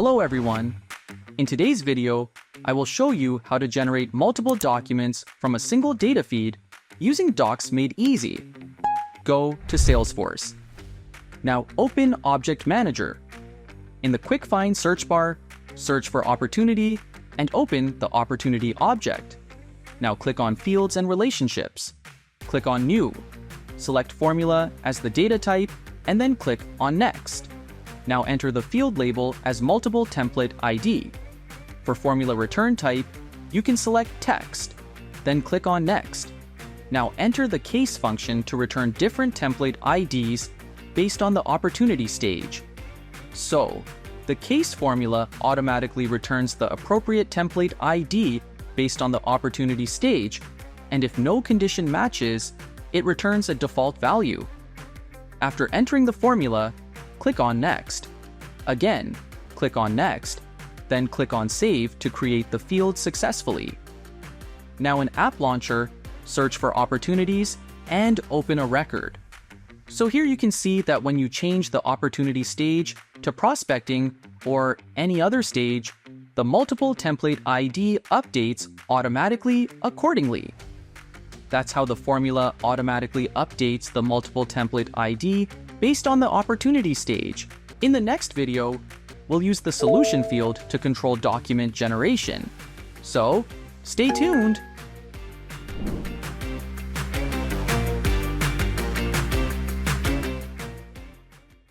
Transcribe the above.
Hello everyone! In today's video, I will show you how to generate multiple documents from a single data feed using Docs Made Easy. Go to Salesforce. Now open Object Manager. In the Quick Find search bar, search for Opportunity and open the Opportunity object. Now click on Fields and Relationships. Click on New. Select Formula as the data type and then click on Next. Now enter the field label as Multiple Template ID. For formula return type, you can select Text, then click on Next. Now enter the case function to return different template IDs based on the opportunity stage. So, the case formula automatically returns the appropriate template ID based on the opportunity stage, and if no condition matches, it returns a default value. After entering the formula, click on Next. Again, click on Next, then click on Save to create the field successfully. Now in App Launcher, search for opportunities and open a record. So here you can see that when you change the opportunity stage to prospecting or any other stage, the multiple template ID updates automatically accordingly. That's how the formula automatically updates the multiple template ID based on the opportunity stage. In the next video, we'll use the solution field to control document generation. So, stay tuned!